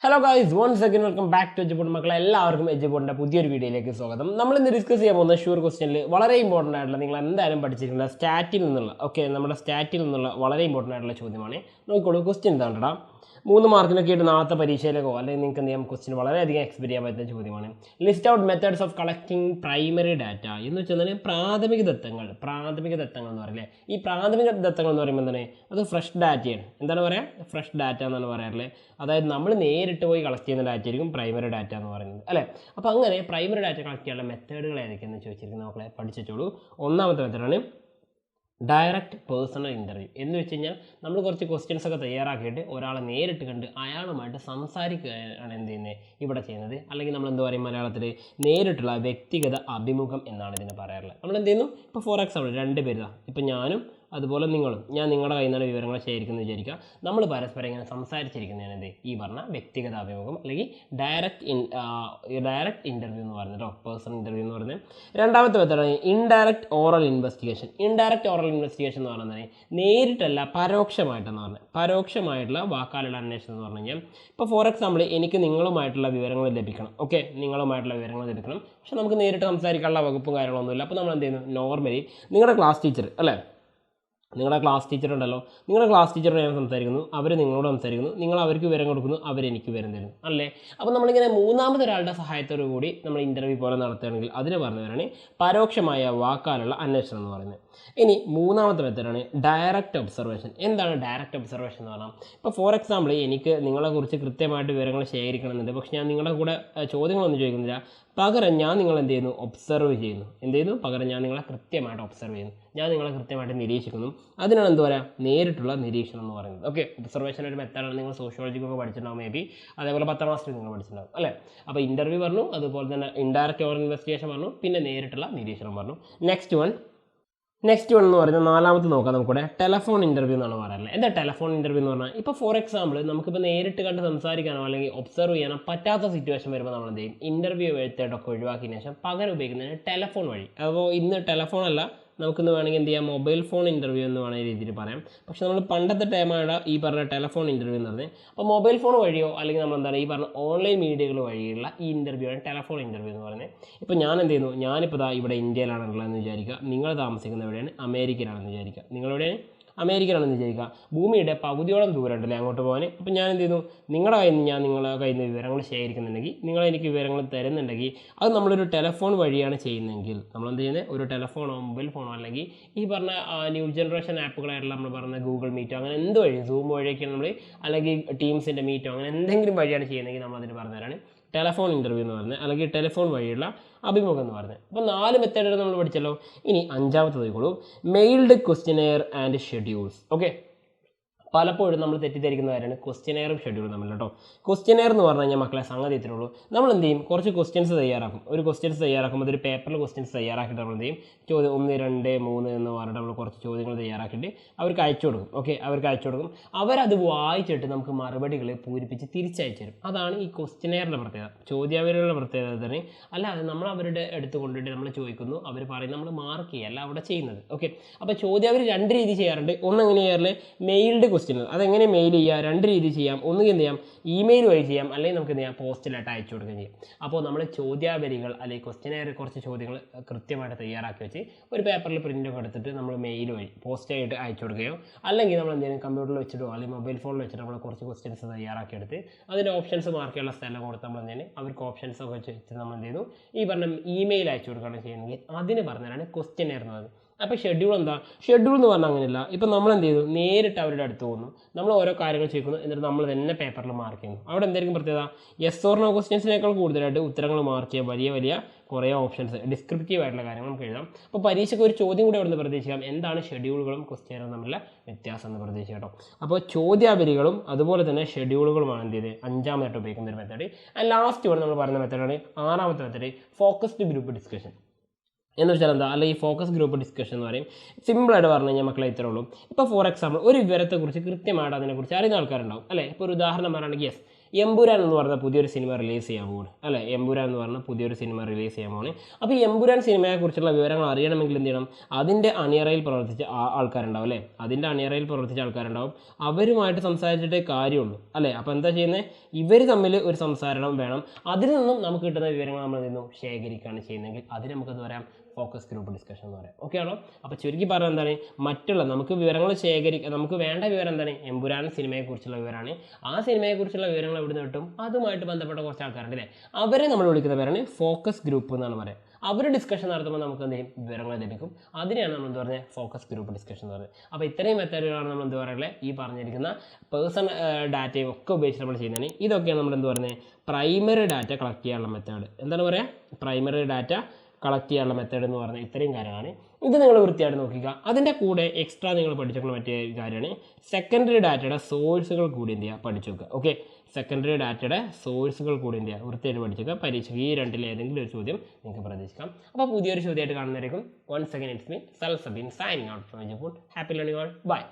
Hello guys, once again welcome back to Eduport. മക്കളെ എല്ലാവർക്കും എജുപോർട്ടിൻ്റെ പുതിയൊരു വീഡിയോയിലേക്ക് സ്വാഗതം. നമ്മൾ ഇന്ന് ഡിസ്കസ് ചെയ്യാൻ പോകുന്ന ഷുവർ ക്വസ്റ്റ്യനിൽ വളരെ ഇമ്പോർട്ടൻ്റ് ആയിട്ടുള്ള നിങ്ങൾ എന്തായാലും പഠിച്ചിരിക്കുന്ന സ്റ്റാറ്റിൽ നിന്നുള്ള നമ്മുടെ സ്റ്റാറ്റിൽ നിന്നുള്ള വളരെ ഇമ്പോർട്ടൻ്റ് ആയിട്ടുള്ള ചോദ്യമാണ്. നോക്കിക്കോളൂ, ക്വസ്റ്റ്യൻ എന്താണ്ടാ 3 മാർക്കിനൊക്കെ ആയിട്ട് നാളത്തെ പരീക്ഷയിലേക്കോ അല്ലെങ്കിൽ നിങ്ങൾക്ക് എന്ത് ചെയ്യാം, ക്വസ്റ്റ്യൻ വളരെയധികം എക്സ്പെക്ട് ചെയ്യാൻ പറ്റുന്ന ചോദ്യമാണ്. List out methods of collecting primary data എന്ന് വെച്ചാൽ പ്രാഥമിക ദത്തങ്ങൾ എന്ന് പറയില്ലേ. ഈ പ്രാഥമിക ദത്തങ്ങൾ എന്ന് പറയുമ്പോൾ എന്താണ്, അത് ഫ്രഷ് ഡാറ്റയാണ്. എന്താണ് പറയുക, ഫ്രഷ് ഡാറ്റ എന്നാണ് പറയാറില്ലേ. അതായത് നമ്മൾ നേരിട്ട് പോയി കളക്ട് ചെയ്യുന്ന ഡാറ്റ ആയിരിക്കും പ്രൈമറി ഡാറ്റ എന്ന് പറയുന്നത് അല്ലേ. അപ്പോൾ അങ്ങനെ പ്രൈമറി ഡാറ്റ കളക്ട് ചെയ്യാനുള്ള മെത്തേഡുകൾ ഏതൊക്കെയെന്ന് ചോദിച്ചിരിക്കുന്നത് മക്കളെ പഠിച്ചിട്ടുള്ളൂ. ഒന്നാമത്തെ മെത്തേഡാണ് ഡയറക്റ്റ് പേഴ്സണൽ ഇൻ്റർവ്യൂ. എന്ന് വെച്ച് കഴിഞ്ഞാൽ നമ്മൾ കുറച്ച് ക്വസ്റ്റ്യൻസ് ഒക്കെ തയ്യാറാക്കിയിട്ട് ഒരാളെ നേരിട്ട് കണ്ട് അയാളുമായിട്ട് സംസാരിക്കുകയാണ് എന്ത് ചെയ്യുന്നത് ഇവിടെ ചെയ്യുന്നത്. അല്ലെങ്കിൽ നമ്മൾ എന്ത് പറയും മലയാളത്തിൽ, നേരിട്ടുള്ള വ്യക്തിഗത അഭിമുഖം എന്നാണ് ഇതിന് പറയാറുള്ളത്. നമ്മൾ എന്ത് ചെയ്യുന്നു, ഇപ്പോൾ ഫോർ എക്സാമ്പിൾ 2 പേര്, ഇപ്പോൾ ഞാനും അതുപോലെ നിങ്ങളും, ഞാൻ നിങ്ങളുടെ കയ്യിൽ നിന്നാണ് വിവരങ്ങൾ ശേഖരിക്കുന്നത് വിചാരിക്കുക. നമ്മൾ പരസ്പരം ഇങ്ങനെ സംസാരിച്ചിരിക്കുന്നതാണ് എന്ത് ഈ പറഞ്ഞ വ്യക്തിഗത അഭിമുഖം അല്ലെങ്കിൽ ഡയറക്റ്റ് ഇൻ്റർവ്യൂ എന്ന് പറയുന്നത് പേഴ്സണൽ ഇൻ്റർവ്യൂ എന്ന് പറയുന്നത്. രണ്ടാമത്തെ മെത്തേഡാണ് indirect oral investigation. Indirect oral investigation എന്ന് പറയുന്നത് നേരിട്ടല്ല പരോക്ഷമായിട്ടെന്ന് പറഞ്ഞാൽ, പരോക്ഷമായിട്ടുള്ള വാക്കാലുള്ള അന്വേഷണം എന്ന് പറഞ്ഞു കഴിഞ്ഞാൽ, ഇപ്പോൾ ഫോർ എക്സാമ്പിൾ എനിക്ക് നിങ്ങളുമായിട്ടുള്ള വിവരങ്ങൾ ലഭിക്കണം. ഓക്കെ, നിങ്ങളുമായിട്ടുള്ള വിവരങ്ങൾ ലഭിക്കണം, പക്ഷെ നമുക്ക് നേരിട്ട് സംസാരിക്കാനുള്ള വകുപ്പും കാര്യങ്ങളൊന്നുമില്ല. അപ്പോൾ നമ്മൾ എന്ത് ചെയ്യുന്നു, നോർമലി നിങ്ങളുടെ ക്ലാസ് ടീച്ചർ അല്ലേ, നിങ്ങളുടെ ക്ലാസ് ടീച്ചർ ഉണ്ടല്ലോ, നിങ്ങളുടെ ക്ലാസ് ടീച്ചറോട് ഞാൻ സംസാരിക്കുന്നു, അവർ നിങ്ങളോട് സംസാരിക്കുന്നു, നിങ്ങൾ അവർക്ക് വിവരം കൊടുക്കുന്നു, അവരെനിക്ക് വിവരം തരുന്നു അല്ലേ. അപ്പോൾ നമ്മളിങ്ങനെ മൂന്നാമതൊരാളുടെ സഹായത്തോടു കൂടി നമ്മൾ ഇൻ്റർവ്യൂ പോലെ നടത്തുകയാണെങ്കിൽ അതിന് പറഞ്ഞവരാണ് പരോക്ഷമായ വാക്കാലുള്ള അന്വേഷണം എന്ന് പറയുന്നത്. ഇനി മൂന്നാമത്തെ മെത്തേഡാണ് ഡയറക്റ്റ് ഒബ്സർവേഷൻ. എന്താണ് ഡയറക്റ്റ് ഒബ്സർവേഷൻ എന്ന് പറഞ്ഞാൽ, ഇപ്പോൾ ഫോർ എക്സാമ്പിൾ എനിക്ക് നിങ്ങളെക്കുറിച്ച് കൃത്യമായിട്ട് വിവരങ്ങൾ ശേഖരിക്കണമെന്നുണ്ട്, പക്ഷേ ഞാൻ നിങ്ങളുടെ കൂടെ ചോദ്യങ്ങളൊന്നും ചോദിക്കുന്നില്ല, പകരം ഞാൻ നിങ്ങൾ എന്ത് ചെയ്യുന്നു, ഒബ്സർവ് ചെയ്യുന്നു. പകരം ഞാൻ നിങ്ങളെ കൃത്യമായിട്ട് ഒബ്സർവ് ചെയ്യുന്നു, ഞാൻ നിങ്ങളെ കൃത്യമായിട്ട് നിരീക്ഷിക്കുന്നു. അതിനാണ് എന്ത് പറയുക, നേരിട്ടുള്ള നിരീക്ഷണം എന്ന് പറയുന്നത്. ഓക്കെ, ഒബ്സർവേഷൻ ഒരു മെത്തേഡാണ്. നിങ്ങൾ സോഷ്യോളജിക്കൊക്കെ പഠിച്ചിട്ടുണ്ടാവും മേ ബി, അതേപോലെ 10ാം ക്ലാസ്സിൽ നിങ്ങൾ പഠിച്ചിട്ടുണ്ടാവും അല്ലേ. അപ്പോൾ ഇൻ്റർവ്യൂ പറഞ്ഞു, അതുപോലെ തന്നെ ഇൻഡയറക്റ്റ് ഓർ ഇൻവെസ്റ്റിഗേഷൻ പറഞ്ഞു, പിന്നെ നേരിട്ടുള്ള നിരീക്ഷണം പറഞ്ഞു. നെക്സ്റ്റ് വൺ എന്ന് പറയുന്നത് നാലാമത്തെ നോക്കാം നമുക്കിവിടെ ടെലഫോൺ ഇൻ്റർവ്യൂ എന്നാണ് പറയുന്നത്. എന്താ ടെലഫോൺ ഇൻ്റർവ്യൂ എന്ന് പറഞ്ഞാൽ, ഇപ്പോൾ ഫോർ എക്സാമ്പിൾ നമുക്കിപ്പോൾ നേരിട്ട് കണ്ട് സംസാരിക്കാനോ അല്ലെങ്കിൽ ഒബ്സർവ് ചെയ്യാനോ പറ്റാത്ത സിറ്റുവേഷൻ വരുമ്പോൾ നമ്മൾ എന്ത് ചെയ്യും, ഇൻ്റർവ്യൂ എഴുത്തേട്ടൊക്കെ ഒഴിവാക്കിയതിന് ശേഷം പകരം ഉപയോഗിക്കുന്നതിന് ടെലഫോൺ വഴി. അപ്പോൾ ഇന്ന് ടെലഫോൺ അല്ല, നമുക്കിന്ന് വേണമെങ്കിൽ എന്ത് ചെയ്യാം, മൊബൈൽ ഫോൺ ഇൻ്റർവ്യൂ എന്ന് വേണമെങ്കിൽ രീതിയിൽ പറയാം. പക്ഷേ നമ്മൾ പണ്ടത്തെ ടൈമാണ് ഈ പറഞ്ഞ ടെലഫോൺ ഇൻ്റർവ്യൂ എന്ന് പറഞ്ഞത്. അപ്പോൾ മൊബൈൽ ഫോൺ വഴിയോ അല്ലെങ്കിൽ നമ്മൾ എന്താണ് ഈ പറഞ്ഞ ഓൺലൈൻ മീഡിയകൾ വഴിയുള്ള ഈ ഇൻ്റർവ്യൂ ആണ് ടെലഫോൺ ഇൻ്റർവ്യൂ എന്ന് പറയുന്നത്. ഇപ്പോൾ ഞാൻ എന്ത് ചെയ്യുന്നു, ഞാനിപ്പോൾ ഇവിടെ ഇന്ത്യയിലാണുള്ളതെന്ന് വിചാരിക്കുക, നിങ്ങൾ താമസിക്കുന്ന എവിടെയാണ്, അമേരിക്കയിലാണെന്ന് വിചാരിക്കുക, നിങ്ങളെവിടെയാണ്, അമേരിക്കയിലാണെന്ന് വിചാരിക്കുക. ഭൂമിയുടെ പകുതിയോളം ദൂരം ഉണ്ടല്ലേ അങ്ങോട്ട് പോകാൻ. അപ്പോൾ ഞാൻ എന്ത് ചെയ്യുന്നു, നിങ്ങളുടെ കയ്യിൽ നിന്ന് ഞാൻ നിങ്ങളുടെ കയ്യിൽ നിന്ന് വിവരങ്ങൾ ശേഖരിക്കുന്നുണ്ടെങ്കിൽ, നിങ്ങൾ എനിക്ക് വിവരങ്ങൾ തരുന്നുണ്ടെങ്കിൽ, അത് നമ്മളൊരു ടെലഫോൺ വഴിയാണ് ചെയ്യുന്നതെങ്കിൽ നമ്മളെന്ത് ചെയ്യുന്നത്, ഒരു ടെലഫോണോ മൊബൈൽ ഫോണോ അല്ലെങ്കിൽ ഈ പറഞ്ഞ ന്യൂ ജനറേഷൻ ആപ്പുകളായിട്ടുള്ള നമ്മൾ പറഞ്ഞ ഗൂഗിൾ മീറ്റോ അങ്ങനെ എന്ത് വഴി, സൂം വഴിയൊക്കെയാണ് നമ്മൾ, അല്ലെങ്കിൽ ടീംസിൻ്റെ മീറ്റോ അങ്ങനെ എന്തെങ്കിലും വഴിയാണ് ചെയ്യുന്നതെങ്കിൽ നമ്മളതിന് പറഞ്ഞുതരാണ് ടെലഫോൺ ഇൻ്റർവ്യൂ എന്ന് പറയുന്നത്, അല്ലെങ്കിൽ ടെലിഫോൺ വഴിയുള്ള അഭിമുഖം എന്ന് പറയുന്നത്. അപ്പോൾ 4 മെത്തേഡുകൾ നമ്മൾ പഠിച്ചല്ലോ. ഇനി 5ാമത്തെ നോക്കിക്കോളൂ, mailed questionnaire and schedules. Okay, പലപ്പോഴും നമ്മൾ തെറ്റിദ്ധരിക്കുന്ന കാര്യമാണ് ക്വസ്റ്റ്യനെയറും ഷെഡ്യൂളും തമ്മിൽ കേട്ടോ. ക്വസ്റ്റ്യനെയർ എന്ന് പറഞ്ഞു കഴിഞ്ഞാൽ മക്കളെ സംഗതി ഇത്രേ ഉള്ളൂ, നമ്മൾ എന്ത് ചെയ്യും, കുറച്ച് ക്വസ്റ്റ്യൻസ് തയ്യാറാക്കും. ഒരു ക്വസ്റ്റ്യൻസ് തയ്യാറാക്കുമ്പോൾ ഒരു പേപ്പറിൽ ക്വസ്റ്റ്യൻസ് തയ്യാറാക്കിയിട്ട് നമ്മൾ എന്ത് ചെയ്യും, ചോദ്യം 1, 2, 3 എന്ന് പറഞ്ഞിട്ട് നമ്മൾ കുറച്ച് ചോദ്യങ്ങൾ തയ്യാറാക്കിയിട്ട് അവർക്ക് അയച്ചു കൊടുക്കും. ഓക്കെ, അവർക്ക് അയച്ചു കൊടുക്കും, അവരത് വായിച്ചിട്ട് നമുക്ക് മറുപടികൾ പൂരിപ്പിച്ച് തിരിച്ചയച്ചു തരും. അതാണ് ഈ ക്വസ്റ്റ്യനെയറിൻ്റെ പ്രത്യേകത. ചോദ്യാവലികളുടെ പ്രത്യേകത തന്നെ അല്ലാതെ നമ്മൾ അവരുടെ അടുത്ത് കൊണ്ടിട്ട് നമ്മൾ ചോദിക്കുന്നു, അവർ പറയും, നമ്മൾ മാർക്ക് ചെയ്യല്ല അവിടെ ചെയ്യുന്നത്. ഓക്കെ, അപ്പോൾ ചോദ്യാവലി 2 രീതി ചെയ്യാറുണ്ട്. ഒന്ന് എങ്ങനെ ചെയ്യാറില്ല, മെയിൽഡ് ക്വസ്റ്റ്യൻ. അതെങ്ങനെ മെയിൽ ചെയ്യുക, 2 രീതി ചെയ്യാം. ഒന്നുകിൽ എന്ത് ചെയ്യാം, ഇമെയിൽ വഴി ചെയ്യാം, അല്ലെങ്കിൽ നമുക്ക് എന്ത് ചെയ്യാം, പോസ്റ്റിലായിട്ട് അയച്ചു കൊടുക്കുകയും ചെയ്യാം. അപ്പോൾ നമ്മൾ ചോദ്യാവലികൾ അല്ലെങ്കിൽ ക്വസ്റ്റ്യനെയർ കുറച്ച് ചോദ്യങ്ങൾ കൃത്യമായിട്ട് തയ്യാറാക്കി വെച്ച് ഒരു പേപ്പറിൽ പ്രിൻ്റൊക്കെ എടുത്തിട്ട് നമ്മൾ മെയിൽ വഴി പോസ്റ്റായിട്ട് അയച്ചു കൊടുക്കുകയോ, അല്ലെങ്കിൽ നമ്മൾ എന്തെങ്കിലും കമ്പ്യൂട്ടറിൽ വെച്ചിട്ടോ അല്ലെങ്കിൽ മൊബൈൽ ഫോണിൽ വെച്ചിട്ട് നമ്മൾ കുറച്ച് ക്വസ്റ്റ്യൻസ് തയ്യാറാക്കിയെടുത്ത് അതിൻ്റെ ഓപ്ഷൻസ് മാർക്ക് ചെയ്യാനുള്ള സ്ഥലം കൊടുത്ത് നമ്മൾ എന്തെങ്കിലും അവർക്ക് ഓപ്ഷൻസ് ഒക്കെ വെച്ച് നമ്മൾ എന്ത് ചെയ്യുന്നു, ഈ പറഞ്ഞ ഇമെയിൽ അയച്ചു കൊടുക്കുകയാണ് ചെയ്യുന്നത്. അതിന് പറഞ്ഞാലാണ് ക്വസ്റ്റ്യനെയർ എന്നത്. അപ്പോൾ ഷെഡ്യൂൾ എന്താ, ഷെഡ്യൂൾ എന്ന് പറഞ്ഞാൽ അങ്ങനെയല്ല. ഇപ്പം നമ്മൾ എന്ത് ചെയ്തു, നേരിട്ട് അവരുടെ അടുത്ത് പോകുന്നു, നമ്മൾ ഓരോ കാര്യങ്ങൾ ചോദിക്കുന്നു, എന്നിട്ട് നമ്മൾ തന്നെ പേപ്പറിൽ മാർക്ക് ചെയ്യുന്നു. അവിടെ എന്തായിരിക്കും പ്രത്യേകത, യെസ് ഓർ നോ ക്വസ്റ്റ്യൻസിനേക്കാൾ കൂടുതലായിട്ട് ഉത്തരങ്ങൾ മാർക്ക് ചെയ്യാൻ വലിയ കുറേ ഓപ്ഷൻസ്, ഡിസ്ക്രിപ്റ്റീവ് ആയിട്ടുള്ള കാര്യങ്ങൾ നമുക്ക് എഴുതാം. അപ്പോൾ പരീക്ഷയ്ക്ക് ഒരു ചോദ്യം കൂടി അവിടെ നിന്ന് പ്രതീക്ഷിക്കാം, എന്താണ് ഷെഡ്യൂളുകളും ക്വസ്റ്റ്യനും തമ്മിലുള്ള വ്യത്യാസം എന്ന് പ്രതീക്ഷിക്കാം കേട്ടോ. അപ്പോൾ ചോദ്യാവലികളും അതുപോലെ തന്നെ ഷെഡ്യൂളുകളുമാണ് എന്ത് ചെയ്ത് 5ാമതായിട്ട് ഉപയോഗിക്കുന്ന ഒരു മെത്തേഡ്. ആൻഡ് ലാസ്റ്റ് വൺ നമ്മൾ പറയുന്ന മെത്തേഡാണ് 6ാമത്തെ മെത്തേഡ്, ഫോക്കസ്ഡ് ഗ്രൂപ്പ് ഡിസ്കഷൻ. എന്ന് വെച്ചാൽ എന്താ, അല്ലെങ്കിൽ ഫോക്കസ് ഗ്രൂപ്പ് ഡിസ്കഷൻ എന്ന് പറയും. സിമ്പിളായിട്ട് പറഞ്ഞു കഴിഞ്ഞാൽ മക്കളെ ഇത്രേ ഉള്ളൂ. ഇപ്പോൾ ഫോർ എക്സാമ്പിൾ ഒരു വിവരത്തെക്കുറിച്ച് കൃത്യമായിട്ട് അതിനെക്കുറിച്ച് അറിയുന്ന ആൾക്കാരുണ്ടാവും അല്ലേ. ഇപ്പോൾ ഒരു ഉദാഹരണം പറയുകയാണെങ്കിൽ, യെസ് എമ്പുരാൻ എന്ന് പറഞ്ഞ പുതിയൊരു സിനിമ റിലീസ് ചെയ്യാൻ പോകുന്നു അല്ലേ. എമ്പുരാൻ എന്ന് പറഞ്ഞ പുതിയൊരു സിനിമ റിലീസ് ചെയ്യാൻ പോകുന്നത്. അപ്പോൾ ഈ എമ്പുരാൻ സിനിമയെക്കുറിച്ചുള്ള വിവരങ്ങൾ അറിയണമെങ്കിൽ എന്ത് ചെയ്യണം, അതിൻ്റെ അണിയറയിൽ പ്രവർത്തിച്ച ആൾക്കാരുണ്ടാവും അല്ലേ. അതിൻ്റെ അണിയറയിൽ പ്രവർത്തിച്ച ആൾക്കാരുണ്ടാവും, അവരുമായിട്ട് സംസാരിച്ചിട്ടേ കാര്യമുള്ളൂ അല്ലേ. അപ്പോൾ എന്താ ചെയ്യുന്നത്, ഇവർ തമ്മിൽ ഒരു സംസാരണം വേണം. അതിൽ നിന്നും നമുക്ക് കിട്ടുന്ന വിവരങ്ങൾ നമ്മൾ നിന്നും ശേഖരിക്കുകയാണ് ചെയ്യുന്നതെങ്കിൽ അതിന് നമുക്കെന്ന് പറയാം ഫോക്കസ് ഗ്രൂപ്പ് ഡിസ്കഷൻ എന്ന് പറയാം. ഓക്കെ ആണോ. അപ്പോൾ ചുരുക്കി പറഞ്ഞാൽ എന്താണ്, മറ്റുള്ള നമുക്ക് വിവരങ്ങൾ നമുക്ക് വേണ്ട വിവരം എന്താണ്, എമ്പുരാൻ സിനിമയെക്കുറിച്ചുള്ള വിവരമാണ്. ആ സിനിമയെക്കുറിച്ചുള്ള വിവരങ്ങൾ എവിടെ നിന്ന് കിട്ടും, അതുമായിട്ട് ബന്ധപ്പെട്ട കുറച്ച് ആൾക്കാരുണ്ട് അല്ലേ, അവരെ നമ്മൾ വിളിക്കുന്ന പേരാണ് ഫോക്കസ് ഗ്രൂപ്പ് എന്നാണ് പറയുക. അവർ ഡിസ്കഷൻ നടത്തുമ്പോൾ നമുക്ക് എന്ത് ചെയ്യും, വിവരങ്ങൾ ലഭിക്കും. അതിനെയാണ് നമ്മൾ എന്താ പറയുക, ഫോക്കസ് ഗ്രൂപ്പ് ഡിസ്കഷൻ എന്ന് പറയുന്നത്. അപ്പോൾ ഇത്രയും മെത്തേഡുകളാണ് നമ്മൾ എന്താ പറയുക, ഈ പറഞ്ഞിരിക്കുന്ന പേഴ്സണൽ ഡാറ്റയും ഒക്കെ ഉപയോഗിച്ച് നമ്മൾ ചെയ്യുന്നതാണ്. ഇതൊക്കെയാണ് നമ്മൾ എന്ത് പറയുന്നത്, പ്രൈമറി ഡാറ്റ കളക്ട് ചെയ്യാനുള്ള മെത്തേഡ്. എന്താണ് പറയുക, പ്രൈമറി ഡാറ്റ കളക്ട് ചെയ്യാനുള്ള മെത്തേഡ് എന്ന് പറഞ്ഞാൽ ഇത്രയും കാര്യമാണ്. ഇത് നിങ്ങൾ വൃത്തിയായിട്ട് നോക്കുക. അതിൻ്റെ കൂടെ എക്സ്ട്രാ നിങ്ങൾ പഠിച്ചിട്ടുള്ള മറ്റേ കാര്യമാണ് സെക്കൻഡറി ഡാറ്റയുടെ സോഴ്സുകൾ കൂടി എന്ത് ചെയ്യുക, പഠിച്ചു വെക്കുക. ഓക്കെ, സെക്കൻഡറി ഡാറ്റയുടെ സോഴ്സുകൾ കൂടി എന്ത് ചെയ്യുക, വൃത്തിയായിട്ട് പഠിച്ചേക്കുക. പരീക്ഷയ്ക്ക് ഈ രണ്ടിൽ ഏതെങ്കിലും ഒരു ചോദ്യം നിങ്ങൾക്ക് പ്രതീക്ഷിക്കാം. അപ്പോൾ പുതിയൊരു ചോദ്യമായിട്ട് കാണുന്നതായിരിക്കും. Once again it's me Salsabeen signing out from Eduport. Happy learning all. By.